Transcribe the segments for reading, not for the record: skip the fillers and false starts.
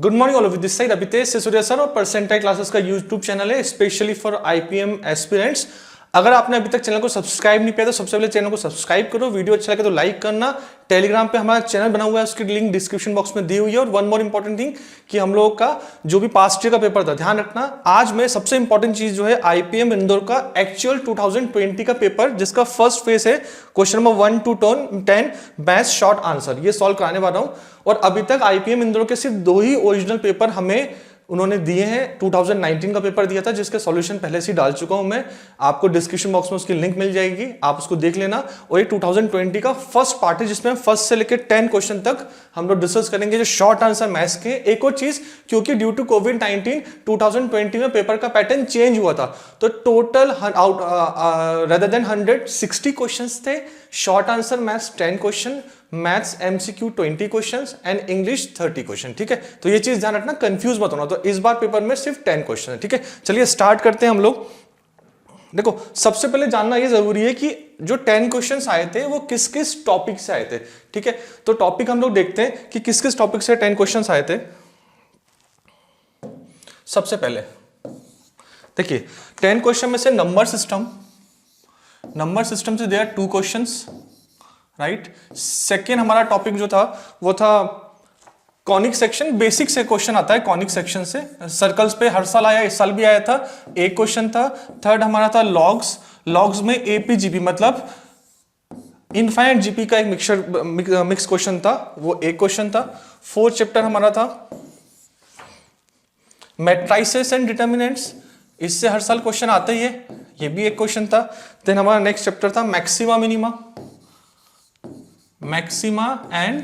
Good morning all of this side Abhitesh Sisodia sir और percentile classes का YouTube channel है specially for IPM aspirants. अगर आपने अभी तक चैनल को सब्सक्राइब नहीं किया तो सबसे पहले चैनल को सब्सक्राइब करो, वीडियो अच्छा लगे तो लाइक करना। टेलीग्राम पे हमारा चैनल बना हुआ है, उसकी लिंक डिस्क्रिप्शन बॉक्स में दी हुई है। और वन मोर इंपॉर्टेंट थिंग कि हम लोगों का जो भी पास्ट ईयर का पेपर था, ध्यान रखना आज में सबसे इंपॉर्टेंट चीज जो है आईपीएम इंदौर का एक्चुअल 2020 का पेपर, जिसका फर्स्ट फेज है question number 1 to 10 maths short answer, ये सॉल्व कराने वाला हूं। और अभी तक आईपीएम इंदौर के सिर्फ 2 ही ओरिजिनल पेपर हमें उन्होंने दिए हैं। 2019 का पेपर दिया था जिसके सॉल्यूशन पहले से डाल चुका हूं मैं, आपको डिस्क्रिप्शन बॉक्स में उसकी लिंक मिल जाएगी, आप उसको देख लेना। और ये 2020 का फर्स्ट पार्ट है जिसमें फर्स्ट से लेकर 10 क्वेश्चन तक हम लोग डिस्कस करेंगे जो शॉर्ट आंसर मैथ्स के। एक और चीज, क्योंकि ड्यू टू कोविड-19 2020 में पेपर का पैटर्न चेंज हुआ था, तो टोटल रेदर देन 160 क्वेश्चंस थे। Short answer maths 10 question, maths MCQ 20 questions and English 30 question. ठीक है, तो ये चीज ध्यान रखना, कंफ्यूज मत होना। तो इस बार पेपर में सिर्फ 10 क्वेश्चन है। ठीक है, चलिए स्टार्ट करते हैं हम लोग। देखो, सबसे पहले जानना ये जरूरी है कि जो 10 क्वेश्चंस आए थे वो किस किस टॉपिक से आए थे। ठीक है, तो टॉपिक हम लोग देखते हैं कि किस किस टॉपिक से 10 क्वेश्चंस आए थे। सबसे पहले देखिए 10 क्वेश्चन में से नंबर सिस्टम से देयर 2 क्वेश्चंस, राइट। सेकेंड हमारा टॉपिक जो था वो था कॉनिक सेक्शन, बेसिक से क्वेश्चन आता है कॉनिक सेक्शन से, सर्कल्स पे हर साल आया, इस साल भी आया था, एक क्वेश्चन था। थर्ड हमारा था लॉग्स में एपीजीपी मतलब इनफाइनाइट जीपी का एक मिक्स क्वेश्चन था, वो एक क्वेश्चन था। फोर्थ चैप्टर हमारा था मैट्रिसेस एंड डिटर्मिनेंट्स, इससे हर साल क्वेश्चन आता ही है, ये भी एक क्वेश्चन था। देन हमारा नेक्स्ट चैप्टर था मैक्सिमा एंड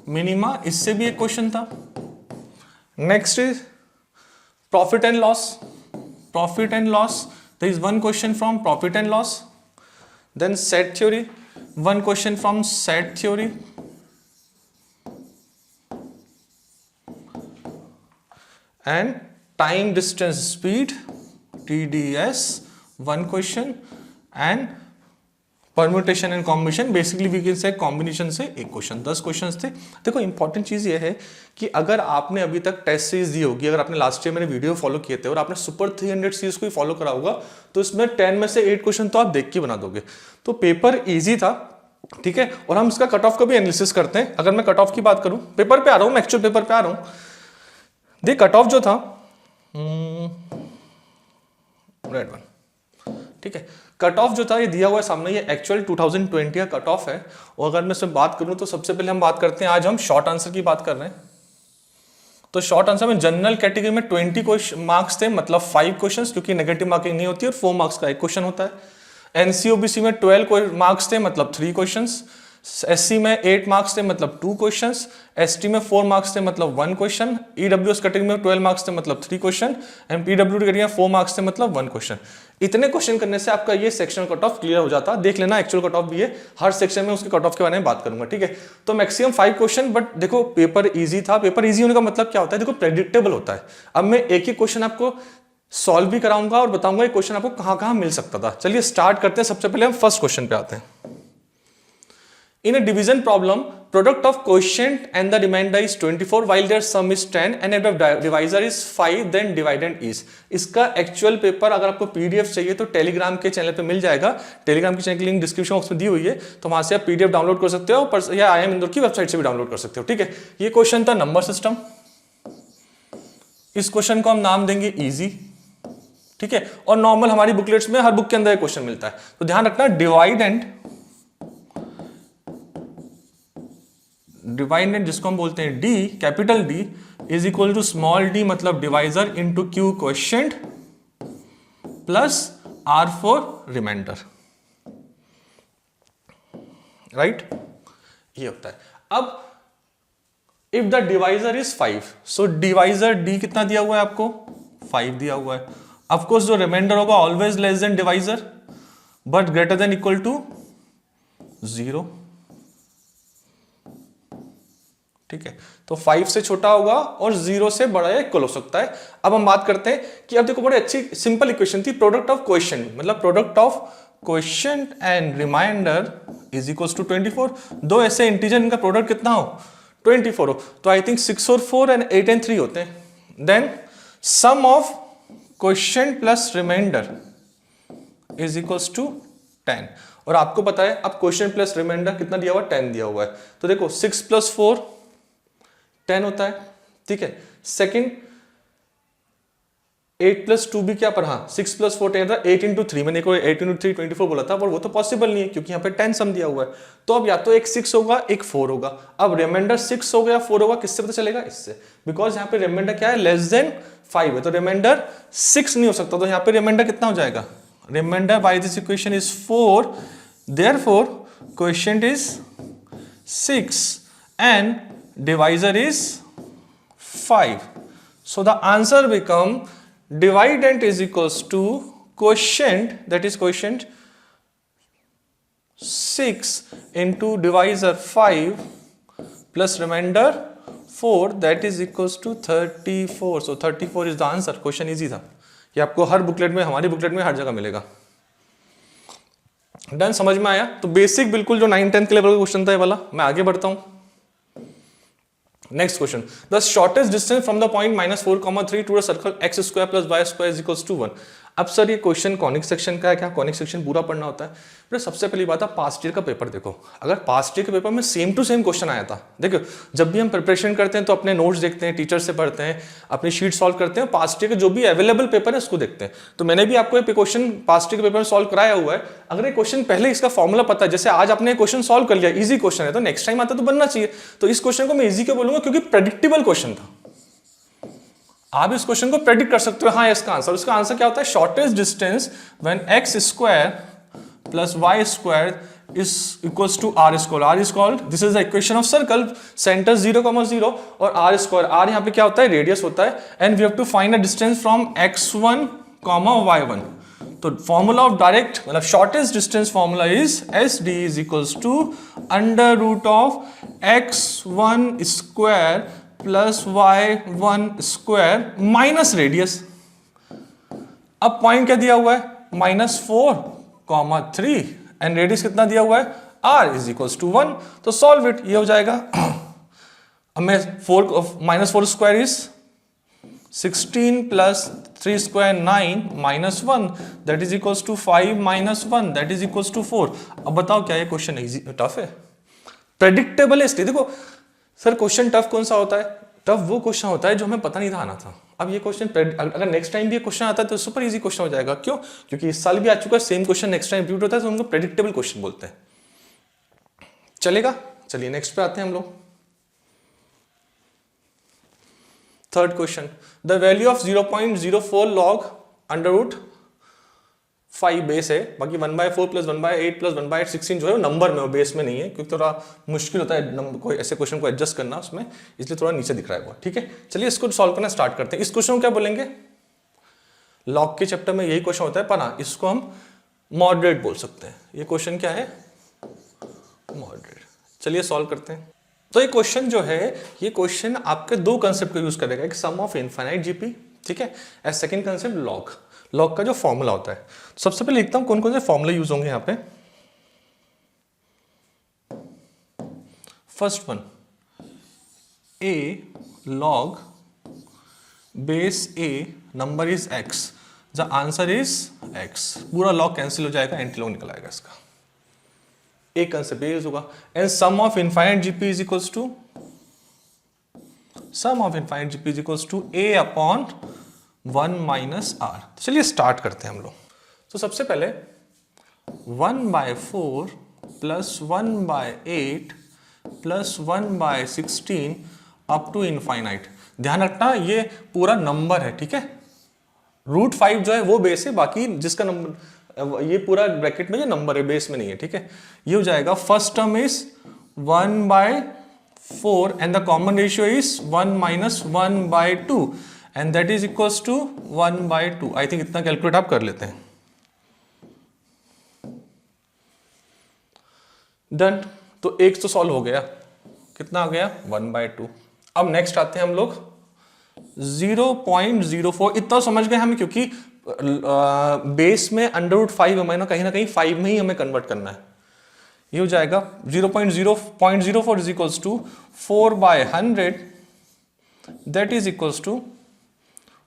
मिनिमा, इससे भी एक क्वेश्चन था। Next is profit and loss, there is one question from profit and loss. Then set theory, one question from set theory. And time distance speed TDS, one question. And permutation and combination, basically we can say combination से एक question. 10 questions थे। देखो important चीज ये है कि अगर आपने अभी तक टेस्ट सीरीज दी होगी, अगर आपने लास्ट ईयर मेरे वीडियो फॉलो किए थे और आपने सुपर 300 सीरीज को ही फॉलो करा होगा, तो इसमें 10 में से 8 क्वेश्चन तो आप देख के बना दोगे। तो पेपर ईजी था, ठीक है। और हम इसका कट ऑफ का भी एनालिसिस करते हैं। अगर मैं कट ऑफ की बात करूं, पेपर पे आ रहा हूं मैं, एक्चुअल पेपर पे आ रहा हूं। देख कट ऑफ जो था रेड वन, ठीक है, कट ऑफ जो था ये दिया हुआ है सामने, ये एक्चुअल 2020 का कट ऑफ है। और अगर मैं इसमें बात करूं तो सबसे पहले हम बात करते हैं, आज हम शॉर्ट आंसर की बात कर रहे हैं। तो शॉर्ट आंसर में जनरल कैटेगरी में 20 मार्क्स थे, मतलब 5 क्वेश्चंस, क्योंकि नेगेटिव मार्किंग नहीं होती और 4 मार्क्स का एक क्वेश्चन होता है। एनसीओबीसी में 12 मार्क्स थे, मतलब 3 क्वेश्चंस। एससी में 8 मार्क्स थे, मतलब 2 क्वेश्चंस। एसटी में 4 मार्क्स थे, मतलब 1 क्वेश्चन। ईडब्ल्यूएस कैटेगरी में 12 मार्क्स थे, मतलब 3 क्वेश्चन। एंड पीडब्ल्यूडी कैटेगरी में 4 मार्क्स थे, मतलब 1 क्वेश्चन। इतने क्वेश्चन करने से आपका ये सेक्शन कट ऑफ क्लियर हो जाता। देख लेना एक्चुअल कट ऑफ भी है, हर सेक्शन में उसके कट ऑफ के बारे में बात करूंगा, ठीक है। तो मैक्सिमम 5 क्वेश्चन, बट देखो पेपर इजी था। पेपर इजी होने का मतलब क्या होता है, देखो प्रेडिक्टेबल होता है। अब मैं एक ही क्वेश्चन आपको सॉल्व भी कराऊंगा और बताऊंगा ये क्वेश्चन आपको कहां कहां मिल सकता था। चलिए स्टार्ट करते हैं। सबसे पहले हम फर्स्ट क्वेश्चन पे आते हैं। In a division problem, product of quotient and the remainder is 24 while their sum is 10 and if the divisor is 5 then dividend is। इसका एक्चुअल पेपर अगर आपको पीडीएफ चाहिए तो टेलीग्राम के चैनल पे मिल जाएगा। टेलीग्राम के चैनल की लिंक डिस्क्रिप्शन बॉक्स में दी हुई है, तो वहां से आप पीडीएफ डाउनलोड कर सकते हो या आईएम इंदौर की वेबसाइट से भी डाउनलोड कर सकते हो, ठीक है। ये क्वेश्चन था नंबर सिस्टम। इस क्वेश्चन को हम नाम देंगे इजी, ठीक है। और नॉर्मल हमारी बुकलेट्स में हर बुक के अंदर एक क्वेश्चन मिलता है, तो ध्यान रखना डिवाइडेंड जिसको हम बोलते हैं D, capital D is equal to small D, मतलब divisor into Q quotient plus R for remainder, right, ये होता है। अब if the divisor is 5, so divisor D कितना दिया हुआ है आपको, 5 दिया हुआ है। ऑफकोर्स जो रिमाइंडर होगा always less than divisor but greater than equal to 0, ठीक है। तो 5 से छोटा होगा और 0 से बड़ा या इक्वल हो सकता है। अब हम बात करते हैं कि अब देखो बड़ी अच्छी सिंपल इक्वेशन थी, प्रोडक्ट ऑफ क्वोशिएंट, मतलब product of quotient and remainder is equal to 24। दो ऐसे इंटीजर इनका प्रोडक्ट कितना हो 24 हो, तो आई थिंक 6 और 4 एंड 8 एंड 3 होते हैं। Then sum of question plus remainder is equals to 10, और आपको पता है अब क्वेश्चन प्लस रिमाइंडर कितना दिया हुआ है, 10 दिया हुआ है, तो देखो 6 प्लस 4 10 होता है, ठीक है। सेकंड 8 प्लस 2 भी क्या पर, हाँ 6 प्लस 4 10 था, 8 इंटू 3, मैंने 8 इंटू 3 24 बोला था, पर वो तो पॉसिबल नहीं है क्योंकि यहाँ पे 10 सम दिया हुआ है। तो अब या तो एक 6 होगा एक 4 होगा। अब रिमाइंडर 6 होगा या 4 होगा, किससे पता चलेगा, इससे, बिकॉज यहाँ पे रिमाइंडर क्या है, लेस देन 5 है, तो रिमाइंडर 6 नहीं हो सकता, तो यहाँ पे रिमाइंडर कितना हो जाएगा, remainder by this equation is 4, therefore quotient is 6 and divisor is 5, so the answer become dividend is equals to quotient, that is quotient 6 into divisor 5 plus remainder 4, that is equals to 34, so 34 is the answer। Question easy था, ये आपको हर booklet में, हमारी booklet में हर जगह मिलेगा। Done, समझ में आया। तो बेसिक बिल्कुल जो 9-10 के लेवल का क्वेश्चन था ये वाला। मैं आगे बढ़ता हूं। Next question, the shortest distance from the point -4,3 to the circle x square plus y square is equals to 1। अब सर ये क्वेश्चन कॉनिक सेक्शन का है क्या, कॉनिक सेक्शन पूरा पढ़ना होता है? फिर सबसे पहली बात है पास्ट ईयर का पेपर देखो। अगर पास्ट ईयर के पेपर में सेम टू सेम क्वेश्चन आया था, देखो जब भी हम प्रिपरेशन करते हैं तो अपने नोट्स देखते हैं, टीचर से पढ़ते हैं, अपनी शीट सॉल्व करते हैं, पास्ट ईयर के जो भी अवेलेबल पेपर है उसको देखते हैं। तो मैंने भी आपको ये क्वेश्चन पास्ट ईयर के पेपर में सॉल्व कराया हुआ है। अगर ये क्वेश्चन पहले इसका फॉर्मूला पता है, जैसे आज आपने क्वेश्चन सॉल्व कर लिया, इजी क्वेश्चन है, तो नेक्स्ट टाइम आता तो बनना चाहिए। तो इस क्वेश्चन को मैं इजी क्यों बोलूंगा, क्योंकि प्रेडिक्टेबल क्वेश्चन था। आप इस क्वेश्चन को प्रेडिक्ट कर सकते हो, हाँ इसका आंसर, उसका आंसर क्या होता है, shortest distance when x square plus y square is equals to r is called this is the equation of circle, center 0,0 और r square, r यहाँ पे क्या होता है, रेडियस होता है, and we have to find a distance from x1, y1। तो formula of direct मतलब shortest distance formula is SD is equals to under root of x1 square plus y1 square minus radius. अब point क्या दिया हुआ है, -4,3 and radius कितना दिया हुआ है, r इज इक्वल्स टू 1। तो सॉल्व इट, ये हो जाएगा। अब मैं -4 square is 16 plus 3 square 9 -1 that is equals to 5 -1 that is equals to 4। अब बताओ क्या ये क्वेश्चन इजी टफ है, प्रेडिक्टेबल है इसलिए। देखो सर क्वेश्चन टफ कौन सा होता है, टफ वो क्वेश्चन होता है जो हमें पता नहीं था आना था। अब ये क्वेश्चन अगर नेक्स्ट टाइम भी ये क्वेश्चन आता है तो सुपर इजी क्वेश्चन हो जाएगा। क्यों, क्योंकि इस साल भी आ चुका है same question, next time repeat होता है तो उनको प्रेडिक्टेबल क्वेश्चन बोलते हैं। चलेगा, चलिए नेक्स्ट पे आते हैं हम लोग। Third question, the value of 0.04 log under root 5 base है, बाकी 1/4 प्लस 1/8 प्लस 1/8 16 जो है वो नंबर में, वो बेस में नहीं है, क्योंकि थोड़ा मुश्किल होता है कोई ऐसे क्वेश्चन को एडजस्ट करना उसमें, इसलिए थोड़ा नीचे दिख रहा है वो। ठीक है, चलिए इसको सॉल्व करना स्टार्ट करते हैं। इस क्वेश्चन को क्या बोलेंगे, लॉग के चैप्टर में यही क्वेश्चन होता है, पर हाँ इसको हम मॉडरेट बोल सकते हैं। ये क्वेश्चन क्या है, मॉडरेट। चलिए सॉल्व करते हैं। तो ये क्वेश्चन जो है, ये क्वेश्चन आपके दो कंसेप्ट को यूज करेगा, एक सम ऑफ इनफाइनाइट जीपी, ठीक है, and second concept log. Log का जो फॉर्मूला होता है, सबसे पहले लिखता हूं कौन कौन से फॉर्मूले यूज होंगे यहां पे। First one, A log base A number is x, the answer is x। पूरा लॉग कैंसिल हो जाएगा, एंटी लॉग निकल आएगा इसका। एक कंसेप्ट यूज होगा। And sum of infinite GP is equals to, sum of infinite GP is equals to a upon 1 minus r। चलिए start करते हैं हम लोग। तो सबसे पहले 1/4 प्लस 1/8 प्लस 1/16 अप टू इनफाइनाइट। ध्यान रखना ये पूरा नंबर है, ठीक है। √5 जो है वो बेस है, बाकी जिसका नंबर ये पूरा ब्रैकेट में ये नंबर है, बेस में नहीं है, ठीक है। ये हो जाएगा, first term is 1/4 and the common ratio is 1 minus 1/2 and that is equals to 1/2। I think इतना कैलकुलेट आप कर लेते हैं। डन, तो एक तो सॉल्व हो गया, कितना आ गया 1/2। अब नेक्स्ट आते हैं हम लोग 0.04। इतना समझ गए हम, क्योंकि बेस में अंडर रूट 5 हमें ना कहीं 5 में ही हमें कन्वर्ट करना है। ये हो जाएगा 0.04 is equals to 4/100, that is equals to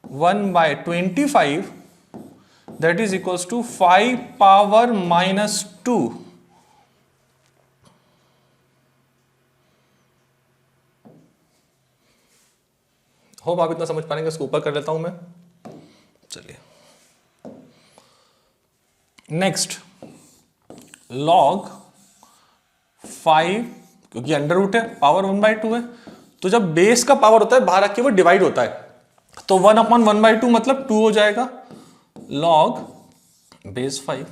1/25, that is equals to 5⁻⁻²। Hope आप इतना समझ पाएंगे, इसको ऊपर कर लेता हूं मैं। चलिए नेक्स्ट, log 5, क्योंकि अंडर रूट है, पावर 1/2 है, तो जब बेस का पावर होता है बाहर आके वो डिवाइड होता है, तो 1/1/2 मतलब 2 हो जाएगा log बेस 5।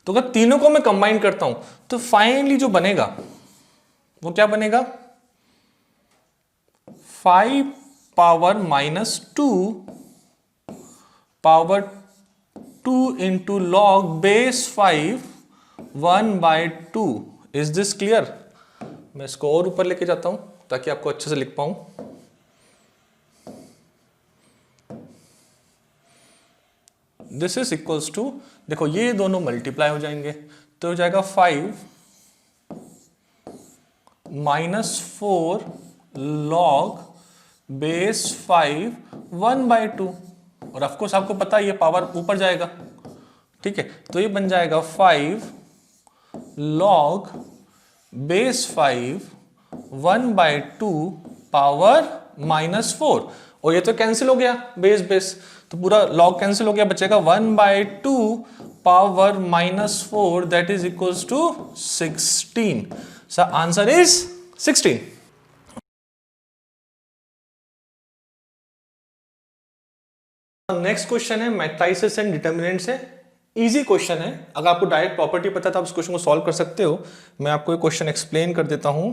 तो अगर तीनों को मैं कंबाइन करता हूं तो फाइनली जो बनेगा वो क्या बनेगा, 5⁻⁻² power 2 into log base 5 1/2। Is this clear? मैं इसको और ऊपर लेके जाता हूं ताकि आपको अच्छे से लिख पाऊं। दिस इज इक्वल्स टू, देखो ये दोनों मल्टीप्लाई हो जाएंगे तो हो जाएगा 5 -4 लॉग बेस 5 1/2, और ऑफकोर्स आपको पता है ये पावर ऊपर जाएगा, ठीक है, तो ये बन जाएगा 5 log बेस 5 1/2 पावर -4, और ये तो कैंसिल हो गया बेस बेस, तो पूरा log कैंसिल हो गया, बचेगा 1/2 power -4, that is equals to 16। So answer is 16। Next question है मैट्रिसेस एंड डिटर्मिनेंट्स है। इजी क्वेश्चन है, अगर आपको डायरेक्ट प्रॉपर्टी पता है तो आप इस क्वेश्चन को सॉल्व कर सकते हो। मैं आपको एक क्वेश्चन एक्सप्लेन कर देता हूं।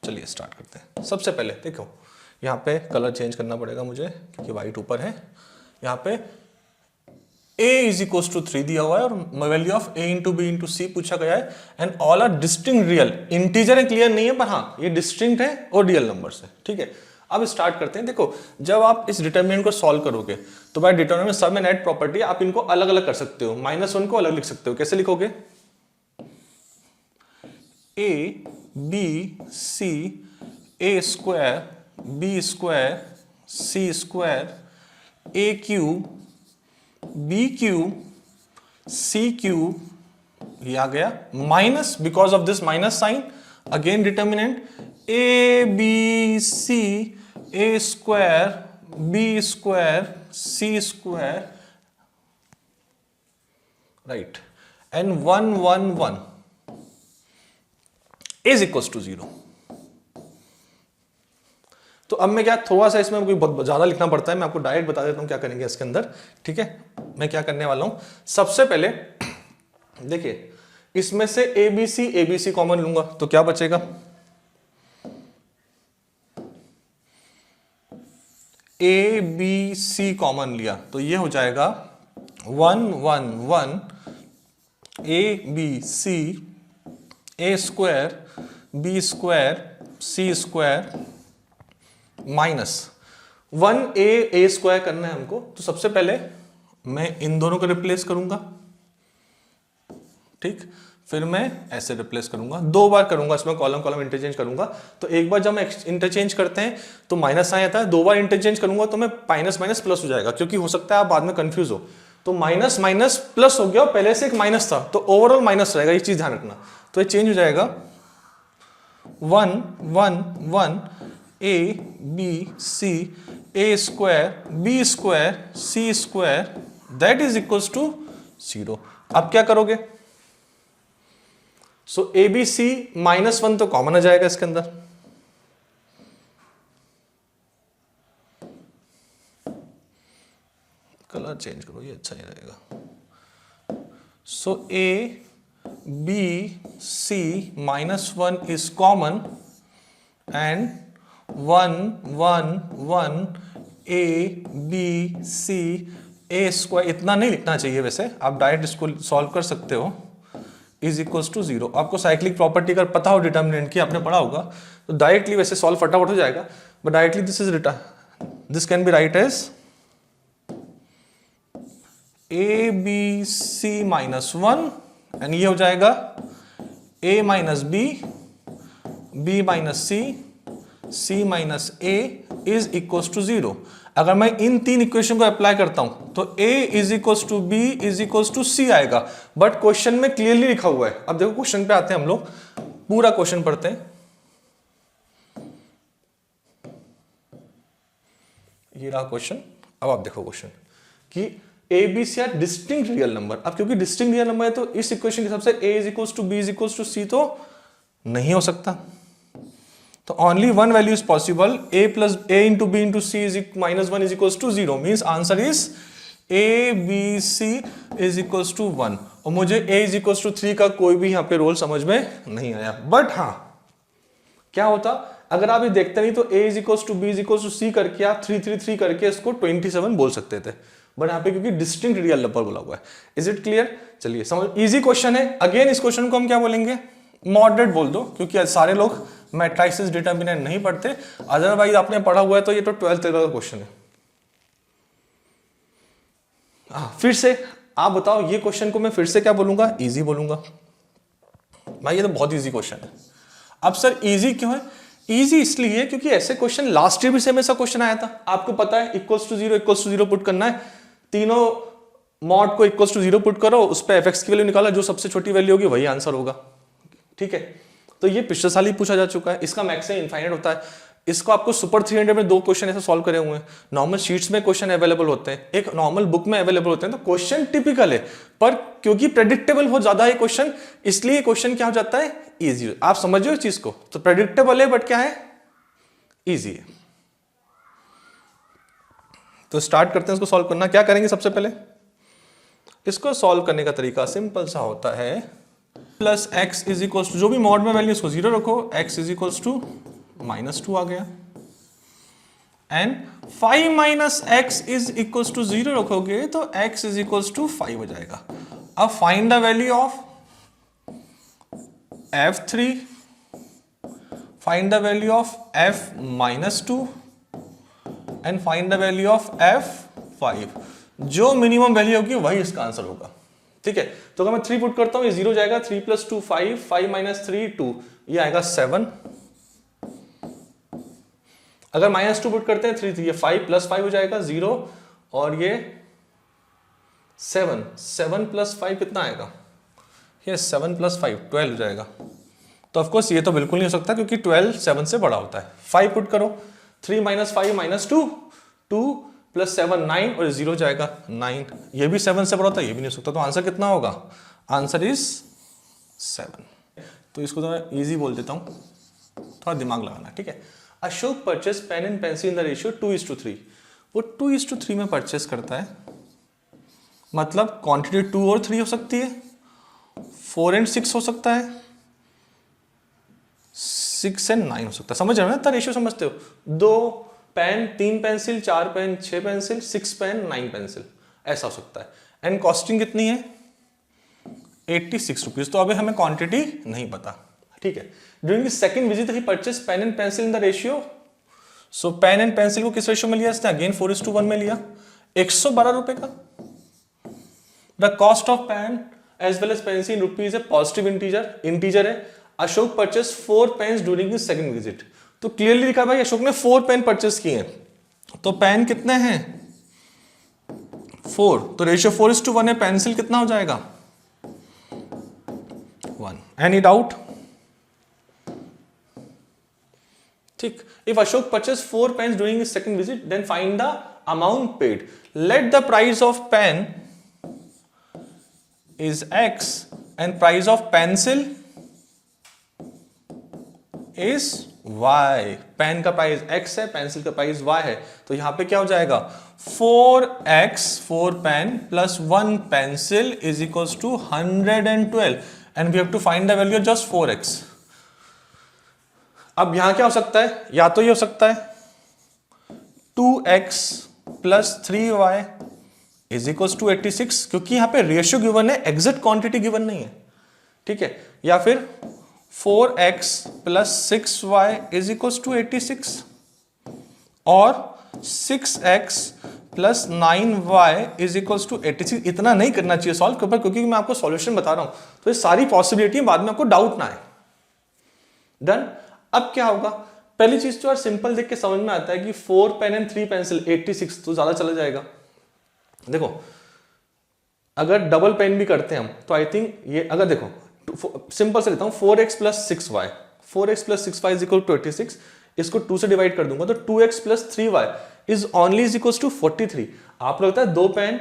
चलिए स्टार्ट करते हैं। सबसे पहले देखो, यहाँ पे कलर चेंज करना पड़ेगा मुझे क्योंकि व्हाइट ऊपर है। यहाँ पे a इज इक्वल्स टू 3 दिया हुआ है और value of a into B into C पूछा गया है, and all are distinct real. Integer है, क्लियर नहीं है, पर हाँ ये डिस्टिंक्ट है और रियल नंबर्स है, ठीक है। अब स्टार्ट करते हैं। देखो, जब आप इस डिटरमिनेंट को सॉल्व करोगे तो बाय डिटरमिनेंट सब एंड एट प्रॉपर्टी आप इनको अलग अलग कर सकते हो। -1 को अलग लिख सकते हो। कैसे लिखोगे? a b c a square b square c square a cube b cube c cube, ये आ गया minus, because of this minus sign, again determinant a b c a square b square c square, right, and 1 1 1 is equals to 0। तो अब मैं क्या, थोड़ा सा इसमें कोई बहुत ज्यादा लिखना पड़ता है, मैं आपको डायरेक्ट बता देता हूं क्या करेंगे इसके अंदर, ठीक है। मैं क्या करने वाला हूं, सबसे पहले देखिए, इसमें से ABC कॉमन लूंगा तो क्या बचेगा, ABC कॉमन लिया तो ये हो जाएगा 1 1 1 ABC a square b square c square minus 1a square करना है हमको। तो सबसे पहले मैं इन दोनों को रिप्लेस करूंगा, ठीक, फिर मैं ऐसे रिप्लेस करूंगा, 2 बार करूंगा इसमें, कॉलम कॉलम इंटरचेंज करूंगा। तो एक बार जब मैं इंटरचेंज करते हैं तो माइनस साइन आता है, 2 बार इंटरचेंज करूंगा तो मैं माइनस माइनस प्लस हो जाएगा, क्योंकि हो सकता है आप बाद में कंफ्यूज हो। तो माइनस माइनस प्लस हो गया, पहले से एक माइनस था तो ओवरऑल माइनस रहेगा, ये चीज ध्यान रखना। तो ये चेंज हो जाएगा 1 1 1 a b c a square b square c square, that is equals to 0। अब क्या करोगे, सो ABC -1 तो कॉमन आ जाएगा इसके अंदर, कलर चेंज करो ये अच्छा ही रहेगा। सो A B C -1 is common and 1 1 1 A B C A square, इतना नहीं लिखना चाहिए वैसे, आप डायरेक्ट इसको सॉल्व कर सकते हो, इज इक्वल्स टू 0। आपको साइक्लिक प्रॉपर्टी अगर पता हो डिटर्मिनेंट की, आपने पढ़ा होगा, तो डायरेक्टली वैसे सॉल्व फटाफट हो जाएगा, but directly this can be write as ABC -1 and ये हो जाएगा a minus b, b minus c, c minus a is equal to 0। अगर मैं इन तीन इक्वेशन को अप्लाई करता हूं तो a is equal to B is equal to C आएगा, बट क्वेश्चन में क्लियरली लिखा हुआ है। अब देखो क्वेश्चन पे आते हैं, हम लोग पूरा क्वेश्चन पढ़ते हैं। ये रहा क्वेश्चन। अब आप देखो क्वेश्चन कि a b c are distinct real number. अब क्योंकि डिस्टिंक्ट रियल नंबर है तो इस इक्वेशन के हिसाब से a is equal to B is equal to C तो नहीं हो सकता। तो only one value is possible, a plus a into B into C is minus one is equal to 0, means answer is a b c is equal to 1। और मुझे a is equal to 3 का कोई भी यहां पे role समझ में नहीं आया। बट हाँ, क्या होता अगर आप ये देखते नहीं तो a is equal to B is equal to C करके आप 3 3 3 करके इसको 27 बोल सकते थे, बट यहाँ पे क्योंकि डिस्टिंक्ट रियल नंबर बोला हुआ है। Is it clear? चलिए समझ, इजी क्वेश्चन है। अगेन इस क्वेश्चन को हम क्या बोलेंगे, मॉडरेट बोल दो, क्योंकि सारे लोग मैट्रिसेस डिटरमिनेंट नहीं पढ़ते। अदरवाइज आपने पढ़ा हुआ है तो ये तो 12th लेवल का क्वेश्चन है। फिर से आप बताओ, ये क्वेश्चन को मैं फिर से क्या बोलूंगा, इजी बोलूंगा। भाई ये तो बहुत इजी क्वेश्चन है। अब सर इजी क्यों है? इजी इसलिए क्योंकि ऐसे क्वेश्चन लास्ट ईयर भी सेम ऐसा क्वेश्चन आया था। आपको पता है इक्वल्स टू जीरो पुट करना है, तीनों मॉड को इक्वल्स टू 0 पुट करो, उस पर एफ की वैल्यू निकाला, जो सबसे छोटी वैल्यू होगी वही आंसर होगा। ठीक है, तो ये पिछले साल ही पूछा जा चुका है। इसका मैक्सिमम इनफाइनाइट होता है। इसको आपको सुपर 300 में 2 क्वेश्चन ऐसे सॉल्व करे हुए हैं। नॉर्मल शीट्स में क्वेश्चन अवेलेबल होते हैं, एक नॉर्मल बुक में अवेलेबल होते हैं। तो क्वेश्चन टिपिकल है, पर क्योंकि प्रेडिक्टेबल हो ज्यादा है क्वेश्चन, इसलिए क्वेश्चन क्या हो जाता है, इजी। आप समझो इस चीज को, तो प्रेडिक्टेबल है बट क्या है, इजी है। तो स्टार्ट करते हैं इसको सॉल्व करना। क्या करेंगे सबसे पहले, इसको सॉल्व करने का तरीका सिंपल सा होता है, plus x is equal to, जो भी मॉड में वैल्यू उसको 0 रखो, एक्स इज इक्वल टू -2 आ गया, and 5 minus x is equal to 0 रखोगे तो x इज इक्वल टू 5 हो जाएगा। अब find the value of f3, find the value of f -2 and find the value of f5। जो मिनिमम वैल्यू होगी वही इसका आंसर होगा। ठीक है, तो अगर मैं 3 पुट करता हूं, ये 0 जाएगा, 3 + 2 5, 5 - 3 2, ये आएगा 7। अगर -2 पुट करते हैं 3, तो ये 5 + 5 हो जाएगा 0, और ये 7 + 5 कितना आएगा, ये 7 + 5 12 हो जाएगा। तो ऑफकोर्स ये तो बिल्कुल नहीं हो सकता क्योंकि 12 7 से बड़ा होता है। 5 पुट करो, 3 - 5 - 2, 2 + 7 9, और 0 जाएगा 9। ये भी 7 से बड़ा होता है, ये भी नहीं हो सकता। तो आंसर कितना होगा, आंसर इज 7। तो इसको तो मैं इजी बोल देता हूं, थोड़ा दिमाग लगाना। ठीक है, Ashok purchase pen and pencil in the ratio 2:3। वो 2:3 में परचेस करता है, मतलब क्वांटिटी 2 और 3 हो सकती है, 4 और 6 हो सकता है, 6 और 9 हो सकता है। समझ रहे हो ना, रेशियो समझते हो? 2 pen 3 pencil, 4 pen 6 pencil, 6 pen 9 pencil, ऐसा हो सकता है। एंड कॉस्टिंग कितनी है, 86 रुपीज। तो अभी हमें क्वांटिटी नहीं पता। ठीक है, during the second visit he purchase pen and pencil in the ratio. So pen and pencil को किस रेशियो में लिया इसने, अगेन 4:1 में लिया, 112 रुपए का। The cost of pen as well as pencil in rupees है पॉजिटिव इंटीजर है। Ashok purchase 4 pens during the second visit. तो क्लियरली लिखा भाई अशोक ने 4 पेन परचेस किए हैं। तो पेन कितने हैं, 4, तो रेशियो 4:1 है। पेंसिल कितना हो जाएगा, 1। Any doubt? ठीक, if Ashok purchase 4 pens during his second visit, then find the amount paid. Let the price of pen is x and price of pencil is y। Pen का price x है, pencil का price y है। तो यहां पे क्या हो जाएगा, 4x 4 pen plus 1 pencil is equal to 112, and we have to find the value just 4x। अब यहां क्या हो सकता है, या तो ये हो सकता है 2x plus 3y is equal to 86, क्योंकि यहां पे रेशियो गिवन है, एग्जैक्ट क्वांटिटी गिवन नहीं है। ठीक है, या फिर 4x plus 6y is equal to 86, और 6x plus 9y is equals to 86। इतना नहीं करना चाहिए सॉल्व के ऊपर, क्योंकि मैं आपको सॉल्यूशन बता रहा हूं, तो ये सारी पॉसिबिलिटी बाद में आपको डाउट ना आए। डन। अब क्या होगा, पहली चीज तो यार सिंपल देख के समझ में आता है कि 4 पेन एंड 3 पेंसिल 86 तो ज्यादा चला जाएगा। देखो अगर डबल पेन भी करते हैं हम तो आई थिंक ये, अगर देखो सिंपल से लेता हूं 4x plus 6y, 4x plus 6y is equal to 86, इसको 2 से डिवाइड कर दूंगा तो 2x plus 3y is only is equal to 43। आप लगता है 2 पेन,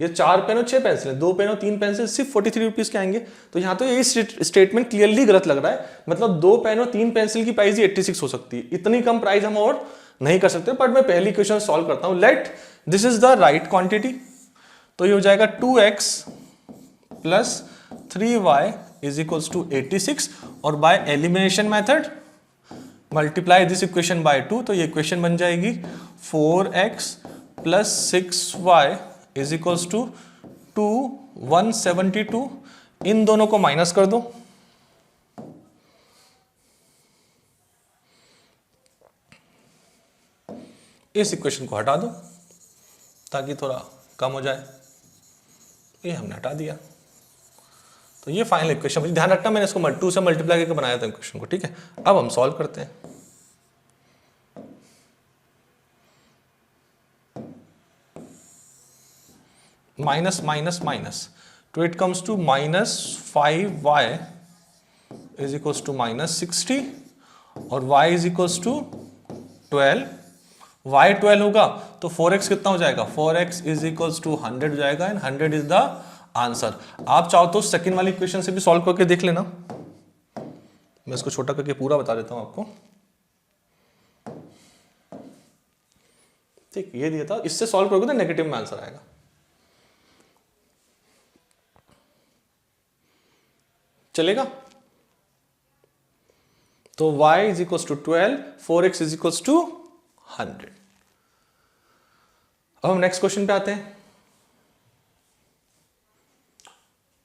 ये 4 पेन और 6 पेंसिल, 2 पेन और 3 पेंसिल सिर्फ 43 रुपीज के आएंगे। तो यहां तो ये स्टेटमेंट क्लियरली गलत लग रहा है, मतलब 2 पेन और 3 पेंसिल की प्राइस ही 86 हो सकती है, इतनी कम प्राइस हम और नहीं कर सकते। बट मैं पहली क्वेश्चन सॉल्व करता हूं, let this is the right quantity, तो ये हो जाएगा 2x plus 3y is equals to 86, और by elimination method multiply this equation by 2, तो ये इक्वेशन बन जाएगी 4x plus 6y is equals to 172। इन दोनों को माइनस कर दो, इस इक्वेशन को हटा दो ताकि थोड़ा कम हो जाए, ये हमने हटा दिया। तो ये फाइनल इक्वेशन, ध्यान रखना मैंने इसको 2 से मल्टीप्लाई करके बनाया था इक्वेशन को, ठीक है। अब हम सॉल्व करते हैं। माइनस माइनस माइनस, तो it comes to minus 5y is equals to minus 60, और y is equals to 12। y 12 होगा तो 4x कितना हो जाएगा, 4x इज इक्वल्स टू 100 हो जाएगा, एंड 100 इज द आंसर। आप चाहो तो सेकंड वाली इक्वेशन से भी सॉल्व करके देख लेना, मैं इसको छोटा करके पूरा बता देता हूं आपको। ठीक, ये दिया था, इससे सॉल्व करोगे तो नेगेटिव में आंसर आएगा। चलेगा, तो y is equals to 12, 4x is equals to 100। अब हम नेक्स्ट क्वेश्चन पे आते हैं।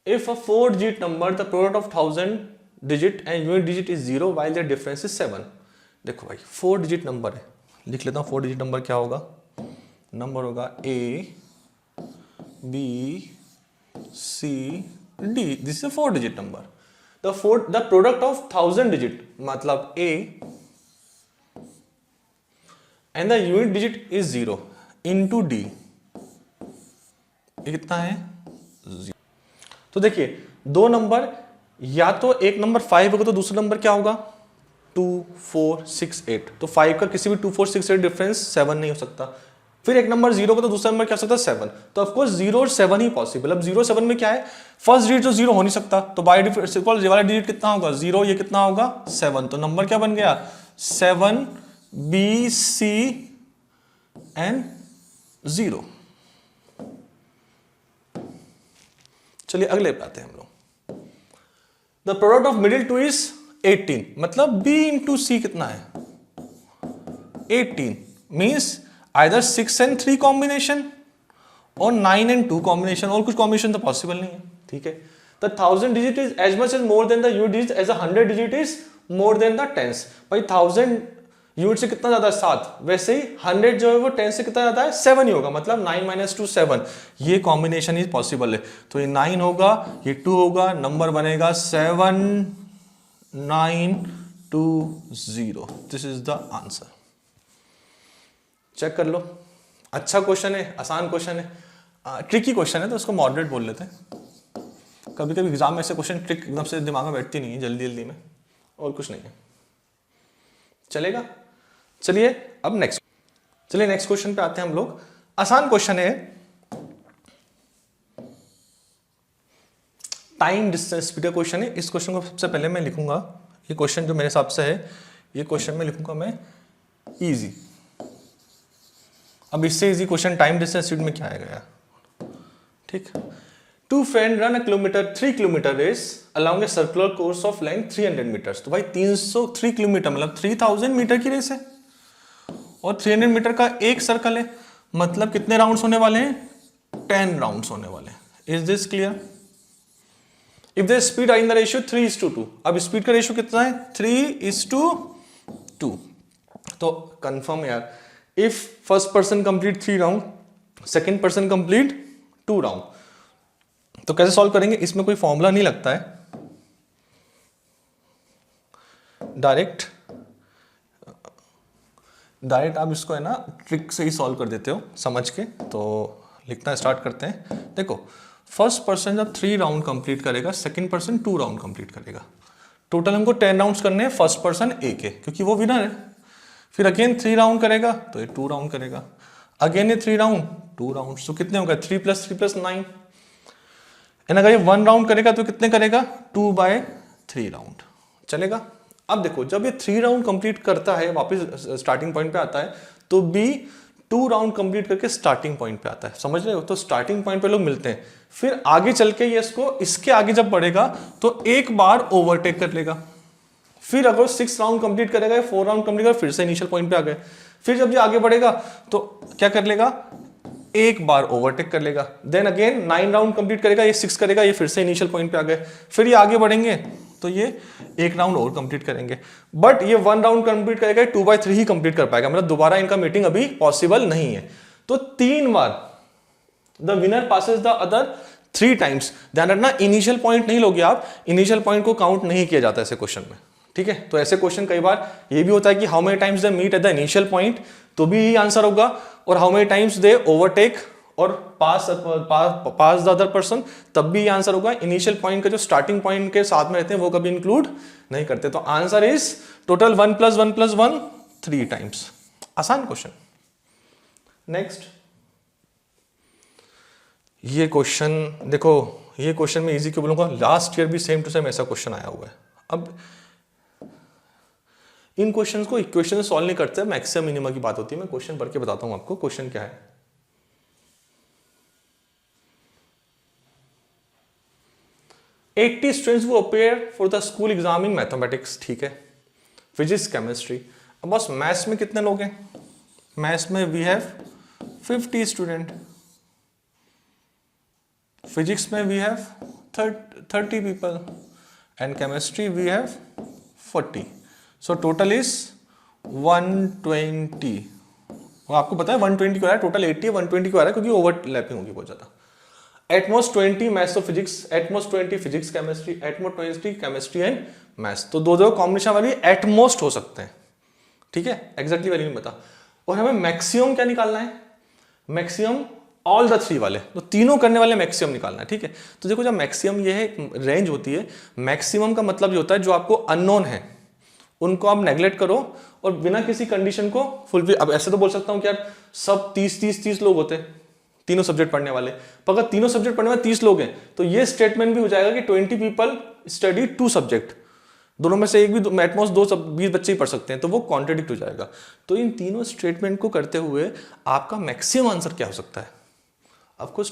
If a 4-digit number, the product of 1000 digit and unit digit is 0 while their difference is 7। देखो भाई 4 डिजिट नंबर है, लिख लेता हूं 4 डिजिट नंबर क्या होगा, नंबर होगा A B C D, this is 4 digit number. The product of 1000 digit मतलब A and the unit digit is 0 into D, ये कितना है 0। तो देखिए दो नंबर, या तो एक नंबर 5 होगा तो दूसरा नंबर क्या होगा 2 4 6 8, तो 5 का किसी भी 2 4 6 8 डिफरेंस 7 नहीं हो सकता। फिर एक नंबर 0 का तो दूसरा नंबर क्या हो सकता है 7, तो ऑफकोर्स 0 और 7 ही पॉसिबल। अब 0 7 में क्या है, फर्स्ट डिजिट तो 0 हो नहीं सकता, तो बाय डिफॉल्ट ये वाला डिजिट कितना होगा 0, ये कितना होगा 7, तो नंबर क्या बन गया 7 B C एंड 0। चलिए अगले पे आते हैं हम लोग। The product of middle 2 is 18, मतलब B इंटू C कितना है 18, मीन्स आइदर 6 and 3 कॉम्बिनेशन और 9 and 2 कॉम्बिनेशन, और कुछ कॉम्बिनेशन तो पॉसिबल नहीं है, ठीक है। The 1000 digit is as much as more than the unit digit as 100 digit is more than the tens. भाई 1000 यूनिट से कितना ज्यादा है 7, वैसे ही 100 जो है वो 10 से कितना ज्यादा है 7 ही होगा, मतलब 9 - 2 7, ये कॉम्बिनेशन ही पॉसिबल है। तो ये 9 होगा, ये 2 होगा, नंबर बनेगा 7 9 2 0, this is the answer. Check कर लो, अच्छा क्वेश्चन है, आसान क्वेश्चन है, ट्रिकी क्वेश्चन है तो उसको मॉडरेट बोल लेते हैं। कभी कभी एग्जाम में ऐसे क्वेश्चन ट्रिक एकदम से दिमाग में बैठती नहीं है जल्दी जल्दी में, और कुछ नहीं है। चलेगा, चलिए अब नेक्स्ट, चलिए नेक्स्ट क्वेश्चन पे आते हैं हम लोग। आसान क्वेश्चन है, टाइम डिस्टेंस स्पीड का क्वेश्चन है। इस क्वेश्चन को सबसे पहले मैं लिखूंगा, ये क्वेश्चन जो मेरे हिसाब से है, ये क्वेश्चन में लिखूंगा मैं इजी। अब इससे easy question time distance speed में क्या आएगा यार, ठीक। Two friend run 3 kilometre race along a circular course of length 300 metres. तो भाई 303 किलोमीटर मतलब 3000 मीटर की रेस है, और 300 मीटर का एक सर्कल है, मतलब कितने राउंड्स होने वाले हैं 10 राउंड्स होने वाले हैं। Is this clear? If the speed in the ratio 3:2, अब स्पीड का रेशियो कितना है 3:2, तो कंफर्म यार, if first person complete 3 round second person complete 2 round. तो कैसे सॉल्व करेंगे, इसमें कोई फॉर्मूला नहीं लगता है, डायरेक्ट आप इसको है ना ट्रिक से ही सॉल्व कर देते हो समझ के। तो लिखना स्टार्ट करते हैं। देखो फर्स्ट पर्सन जब 3 राउंड कंप्लीट करेगा, सेकंड पर्सन 2 राउंड कंप्लीट करेगा। टोटल हमको 10 राउंड्स करने हैं फर्स्ट पर्सन ए के, क्योंकि वो विनर है। फिर अगेन 3 राउंड करेगा तो ये 2 राउंड करेगा, अगेन ये 3 राउंड 2 राउंड, तो कितने होगा 3 + 3 + 9। एंड अगर ये 1 राउंड करेगा तो कितने करेगा 2/3 राउंड चलेगा। अब देखो जब ये 3 राउंड कंप्लीट करता है, वापस स्टार्टिंग पॉइंट पे आता है, तो बी 2 राउंड कंप्लीट करके स्टार्टिंग पॉइंट पे आता है, समझ रहे हो। तो स्टार्टिंग पॉइंट पे लोग मिलते हैं, फिर आगे चल के ये इसके आगे जब बढ़ेगा तो एक बार ओवरटेक कर लेगा। फिर अगर 6 राउंड कंप्लीट करेगा या 4 राउंड कंप्लीट करेगा, फिर से इनिशियल पॉइंट पे आ गए। फिर जब ये आगे बढ़ेगा तो क्या कर लेगा, एक बार ओवरटेक कर लेगा। देन अगेन 9 राउंड कंप्लीट करेगा, ये 6 करेगा, ये फिर से इनिशियल पॉइंट पे आ गए। फिर ये आगे बढ़ेंगे तो ये 1 राउंड और कंप्लीट करेंगे, बट ये 1 राउंड कंप्लीट करेगा, 2/3 ही कंप्लीट कर पाएगा, मतलब दोबारा इनका मीटिंग अभी पॉसिबल नहीं है। तो 3 बार the winner passes the other 3 times. ध्यान रखना इनिशियल पॉइंट नहीं लोगे आप, इनिशियल पॉइंट को काउंट नहीं किया जाता ऐसे क्वेश्चन में, ठीक है। तो ऐसे क्वेश्चन कई बार ये भी होता है कि how many times they meet at the initial point, तो भी यही आंसर होगा। और how many times they overtake और पास द अदर पर्सन, तब भी ये आंसर होगा। इनिशियल पॉइंट का जो स्टार्टिंग पॉइंट के साथ में रहते हैं वो कभी इंक्लूड नहीं करते। तो आंसर इज टोटल 1 + 1 + 1 3 टाइम्स। आसान क्वेश्चन। नेक्स्ट ये क्वेश्चन देखो, ये क्वेश्चन में इजी क्यों बोलूंगा, लास्ट ईयर भी सेम टू सेम ऐसा क्वेश्चन आया हुआ है। अब इन क्वेश्चंस को इक्वेशन से सॉल्व नहीं करते, मैक्सिमम मिनिमम की बात होती है। मैं क्वेश्चन पढ़ के बताता हूं आपको क्वेश्चन क्या है। 80 स्टूडेंट्स वो appear for the school exam in mathematics, ठीक है, फिजिक्स, केमिस्ट्री। अब बस मैथ्स में कितने लोग हैं, मैथ्स में वी हैव 50 स्टूडेंट, फिजिक्स में we have 30 people and chemistry we have 40। So total is 120। आपको पता है 120 क्यों आ रहा है, टोटल 80 है, 120 क्यों आ रहा है, क्योंकि ओवरलैपिंग होगी बहुत ज्यादा। एटमोस्ट 20 मैथ्स और physics, at most 20 physics chemistry, at most 20 chemistry and maths. तो दो कॉम्बिनेशन वाली एटमोस्ट हो सकते हैं, ठीक है, एग्जैक्टली वैल्यू नहीं पता। और हमें मैक्सिमम क्या निकालना है, मैक्सिमम ऑल द 3 वाले, तो तीनों करने वाले मैक्सिमम निकालना है, ठीक है। तो देखो जब मैक्सिमम ये है रेंज होती है, मैक्सिमम का मतलब ये होता है जो आपको अननोन है उनको आप नेग्लेक्ट करो और बिना किसी कंडीशन को फुलफिल। अब ऐसे तो बोल सकता हूं कि यार सब 30 लोग होते हैं तीनों सब्जेक्ट पढ़ने वाले, पर अगर तीनों सब्जेक्ट पढ़ने वाले 30 लोग हैं तो ये स्टेटमेंट भी हो जाएगा कि 20 पीपल स्टडी 2 सब्जेक्ट, दोनों में से एक भी एटमोस्ट 20 बच्चे ही पढ़ सकते हैं, तो वो कॉन्ट्रडिक्ट हो जाएगा। तो इन तीनों स्टेटमेंट को करते हुए आपका मैक्सिमम आंसर क्या हो सकता है, of course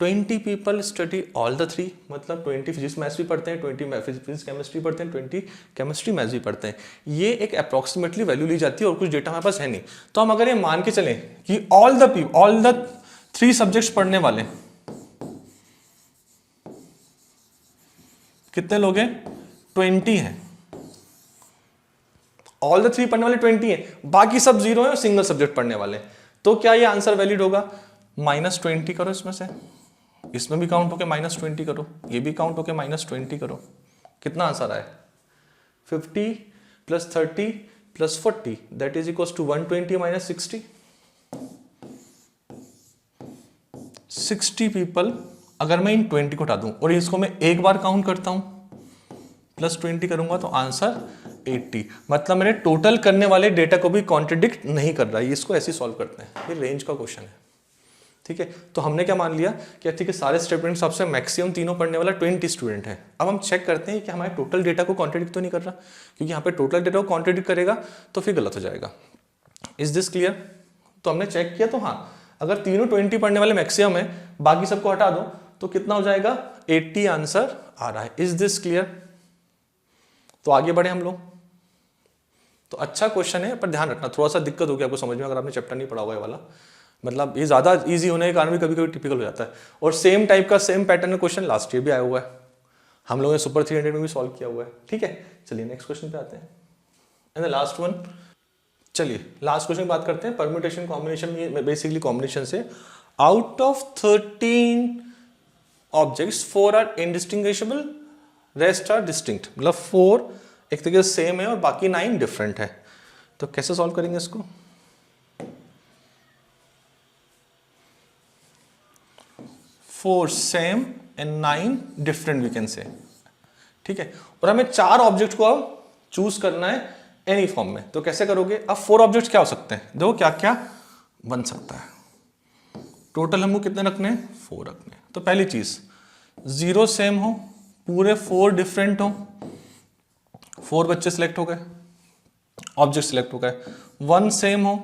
20 people study all the 3, मतलब 20 फिजिक्स मैथ्स भी पढ़ते हैं, 20 फिजिक्स केमिस्ट्री पढ़ते हैं, 20 केमिस्ट्री मैथ्स भी पढ़ते हैं। ये एक अप्रॉक्सीमेटली वैल्यू ली जाती है और कुछ डेटा हमारे पास है नहीं। तो हम अगर ये मान के चलें कि ऑल द 3 सब्जेक्ट्स पढ़ने वाले कितने लोग हैं, 20 हैं। ऑल द 3 पढ़ने वाले 20 हैं, बाकी सब 0 है और सिंगल सब्जेक्ट पढ़ने वाले। तो क्या ये आंसर वैलिड होगा, -20 करो इसमें से, इसमें भी काउंट होके -20 करो, ये भी काउंट होके -20 करो, कितना आंसर आया 50 + 30 + 40 that is equals to 120 - 60। 60 people, अगर मैं इन 20 को हटा दूं और इसको मैं एक बार काउंट करता हूं +20 करूंगा तो आंसर 80, मतलब मेरे टोटल करने वाले डेटा को भी कॉन्ट्रडिक्ट नहीं कर रहा है। इसको ऐसे सॉल्व करते हैं, ये रेंज का क्वेश्चन है, ठीक है। तो हमने क्या मान लिया कि ठीक है सारे स्टूडेंट सबसे मैक्सिमम तीनों पढ़ने वाला 20 स्टूडेंट है। अब हम चेक करते हैं कि हमारे टोटल डेटा को कॉन्ट्रडिक्ट तो नहीं कर रहा, क्योंकि यहाँ पे टोटल डेटा को कॉन्ट्रडिक्ट करेगा तो फिर गलत हो जाएगा। Is this clear? तो हमने चेक किया तो हाँ, अगर तीनों 20 पढ़ने वाले मैक्सिमम है, बाकी सबको हटा दो तो कितना हो जाएगा 80 आंसर आ रहा है। Is this clear? तो आगे बढ़े हम लोग। तो अच्छा क्वेश्चन है, पर ध्यान रखना थोड़ा सा दिक्कत होगी आपको समझ में अगर आपने चैप्टर नहीं पढ़ा हुआ है वाला, मतलब ये ज्यादा इजी होने के कारण भी कभी कभी टिपिकल हो जाता है। और सेम टाइप का सेम पैटर्न का क्वेश्चन लास्ट ईयर भी आया हुआ है, हम लोगों ने सुपर 300 में भी सॉल्व किया हुआ है, ठीक है। चलिए नेक्स्ट क्वेश्चन पे आते हैं। एंड द लास्ट वन, चलिए लास्ट क्वेश्चन बात करते हैं परम्यूटेशन कॉम्बिनेशन में, बेसिकली कॉम्बिनेशन से। Out of 13 objects 4 are indistinguishable, rest are distinct, मतलब 4 एक तरीके से सेम है और बाकी 9 डिफरेंट है। तो कैसे सॉल्व करेंगे इसको? 4 same and 9 different we can say, ठीक है। और हमें 4 ऑब्जेक्ट को अब चूज करना है एनी फॉर्म में। तो कैसे करोगे? अब 4 ऑब्जेक्ट क्या हो सकते हैं? देखो क्या क्या बन सकता है। टोटल हमको कितने रखने हैं? 4 रखने हैं। तो पहली चीज 0 सेम हो, पूरे 4 डिफरेंट हो, 4 बच्चे सिलेक्ट हो गए, ऑब्जेक्ट सिलेक्ट हो गए। 1 सेम हो,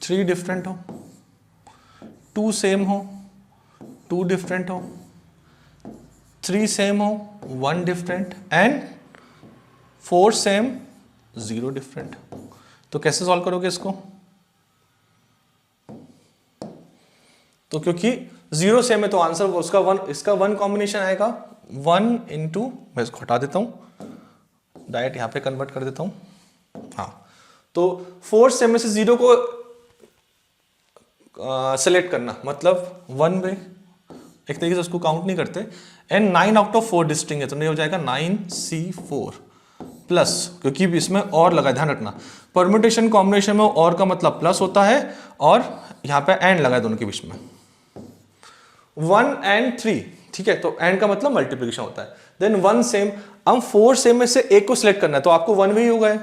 3 डिफरेंट हो, 2 सेम हो, 2 डिफरेंट हो, 3 सेम हो, 1 डिफरेंट, एंड 4 सेम, 0 डिफरेंट। तो कैसे सॉल्व करोगे इसको? तो क्योंकि 0 सेम है तो आंसर उसका 1, इसका 1 कॉम्बिनेशन आएगा 1 इंटू, मैं इसको हटा देता हूं, डायरेक्ट यहां पे कन्वर्ट कर देता हूं। हाँ, तो 4 सेम में से 0 को सेलेक्ट करना, मतलब 1 वे, एक तरीके से उसको काउंट नहीं करते। एंड 9 आउट ऑफ 4 डिस्टिंग है, तो नहीं हो जाएगा 9C4 प्लस, क्योंकि इसमें और लगा, ध्यान रखना परम्यूटेशन कॉम्बिनेशन में और का मतलब प्लस होता है और यहां पे एंड लगा है दोनों के बीच में, 1 and 3, ठीक है। तो एंड का मतलब मल्टीप्लिकेशन होता है। देन 1 सेम, हम 4 सेम में से एक को सिलेक्ट करना है, तो आपको 1 भी हो गए,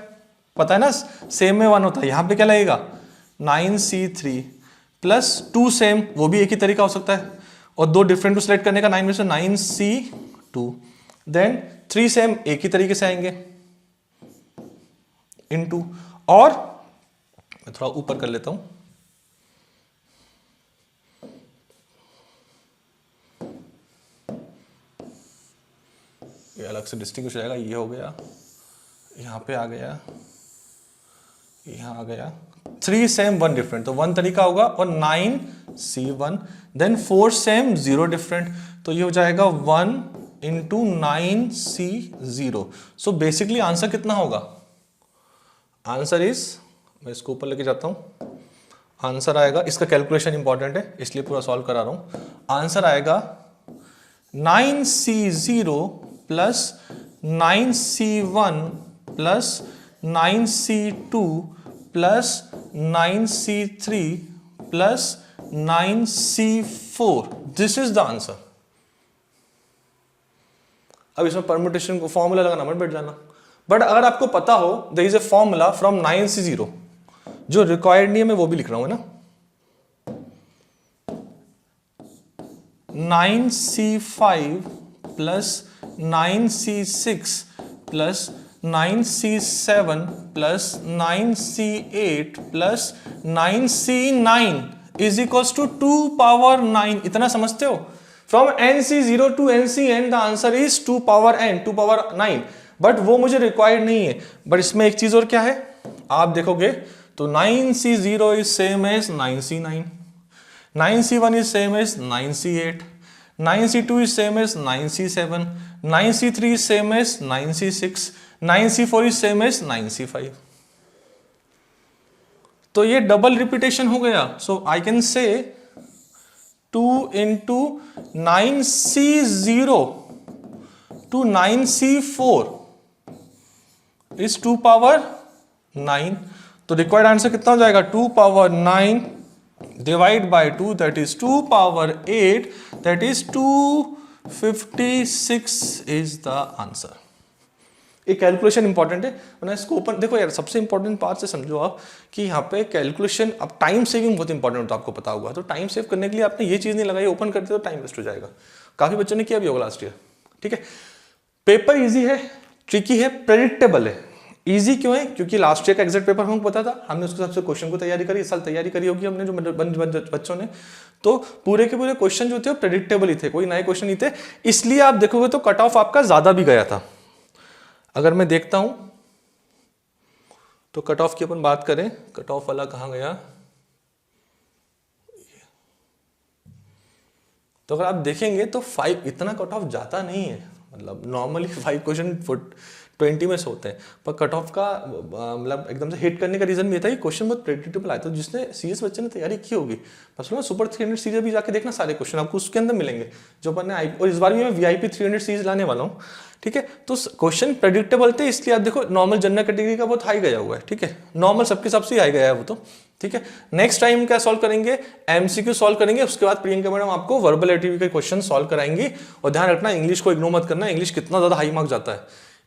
पता है ना, सेम में 1 होता है। यहां पे क्या लगेगा? 9C3 प्लस 2 सेम, वो भी एक ही तरीका हो सकता है, और 2 डिफरेंट को सिलेक्ट करने का 9 में से 9C2, देन 3 सेम एक ही तरीके से आएंगे इनटू, और मैं थोड़ा ऊपर कर लेता हूं, ये अलग से डिस्टिंग्विश हो जाएगा। ये हो गया, यहां पे आ गया, यहां आ गया, 3 सेम 1 डिफरेंट, तो 1 तरीका होगा, और 9C1, देन 4 सेम 0 डिफरेंट, तो ये हो जाएगा 1 into 9C0। So basically answer कितना होगा? आंसर इज, मैं इसको ऊपर लेके जाता हूं, आंसर आएगा, इसका कैलकुलेशन इंपॉर्टेंट है इसलिए पूरा सॉल्व करा रहा हूं। आंसर आएगा 9C0 plus 9C1 plus 9C2 plus 9C3 plus 9C4, this is the answer. अब इसमें परम्यूटेशन को फॉर्मूला लगाना मत बैठ जाना, बट अगर आपको पता हो there is a formula from 9C0, जो रिक्वायर्ड नहीं है मैं वो भी लिख रहा हूं, है ना। 9C5 plus 9C6 plus 9C7 plus 9C8 plus 9C9 is equals to 2 power 9। इतना समझते हो? From NC0 to NCN the answer is 2 power n, 2 power 9, but वो मुझे रिक्वायर्ड नहीं है। बट इसमें एक चीज और क्या है, आप देखोगे तो 9C0 is same as 9C9, 9C1 is same as 9C8, 9C2 is same as 9C7, 9C3 is same as 9C6, 9C4 is same as 9C5। तो ये डबल रिपीटेशन हो गया। सो I can say 2 into 9C0 to 9C4 is 2 power 9। तो required answer कितना हो जाएगा? 2 power 9 divide by 2, that is 2 power 8, that is 256 is the answer। ये calculation important है, वरना इसको ओपन देखो यार, सबसे इंपॉर्टेंट पार्ट से समझो आप कि यहाँ पे कैलकुलेशन, अब टाइम सेविंग बहुत इंपॉर्टेंट होता है, आपको पता होगा। तो टाइम सेव करने के लिए आपने ये चीज नहीं लगाई, ओपन करते तो टाइम वेस्ट हो जाएगा। काफी बच्चों ने किया भी होगा लास्ट ईयर, ठीक है। पेपर ईजी है, ट्रिकी है, प्रेडिक्टेबल है। इजी क्यों है? क्योंकि लास्ट ईयर का एग्जैक्ट पेपर हमको पता था, हमने उसके हिसाब से क्वेश्चन को तैयारी करी। इस साल तैयारी करी होगी हमने, जो बच्चों ने, तो पूरे के पूरे क्वेश्चन जो थे वो प्रेडिक्टेबल ही थे, कोई नए क्वेश्चन नहीं थे। इसलिए आप देखोगे तो कट ऑफ आपका ज्यादा भी गया था। अगर मैं देखता हूं तो कट ऑफ की अपन बात करें, कट ऑफ वाला कहां गया, तो अगर आप देखेंगे तो 5 इतना कट ऑफ जाता नहीं है, मतलब नॉर्मली 5 क्वेश्चन 20 में से होते हैं। पर कट ऑफ का मतलब एकदम से हिट करने का रीजन भी था कि क्वेश्चन बहुत प्रेडिक्टेबल आए। तो जिसने सीएस बच्चे ने तैयारी की होगी बस ना सुपर 300 सीरीज भी जाके देखना, सारे क्वेश्चन आपको उसके अंदर मिलेंगे जो अपन ने और इस बार भी मैं वीआईपी 300 सीरीज लाने वाला हूँ, ठीक है। तो क्वेश्चन प्रेडिक्टेबल थे, इसलिए आप देखो नॉर्मल जनरल कैटेगरी का बहुत हाई गया हुआ है, ठीक है। नॉर्मल सबके हिसाब से हाई गया है वो तो, ठीक है। नेक्स्ट टाइम क्या सॉल्व करेंगे, एमसीक्यू सॉल्व करेंगे, उसके बाद प्रियंका मैडम आपको वर्बल एटीवी के क्वेश्चन सॉल्व कराएंगी। और ध्यान रखना इंग्लिश को इग्नोर मत करना, इंग्लिश कितना ज्यादा हाई मार्क्स जाता है,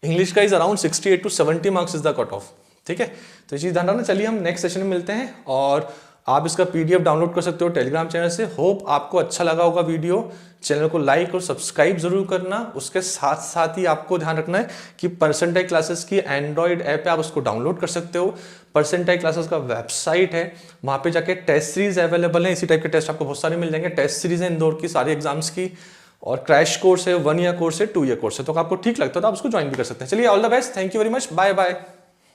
इंग्लिश का is around 68 to 70 marks is the cut off, ठीक है। तो ये चीज ध्यान रखना। चलिए हम नेक्स्ट सेशन में मिलते हैं, और आप इसका पीडीएफ डाउनलोड कर सकते हो टेलीग्राम चैनल से। होप आपको अच्छा लगा होगा वीडियो। चैनल को लाइक और सब्सक्राइब जरूर करना। उसके साथ साथ ही आपको ध्यान रखना है कि परसेंटाइल क्लासेस की एंड्रॉइड ऐप है, आप उसको डाउनलोड कर सकते हो। परसेंटाइल क्लासेस का वेबसाइट है, वहां पे जाके टेस्ट सीरीज अवेलेबल है, इसी टाइप के टेस्ट आपको बहुत सारे मिल जाएंगे। टेस्ट सीरीज है इंदौर की सारी एग्जाम्स की, और क्रैश कोर्स है, 1 ईयर कोर्स है, 2 ईयर कोर्स है। तो आपको ठीक लगता है तो आप उसको ज्वाइन भी कर सकते हैं। चलिए all the best, thank you very much, bye bye.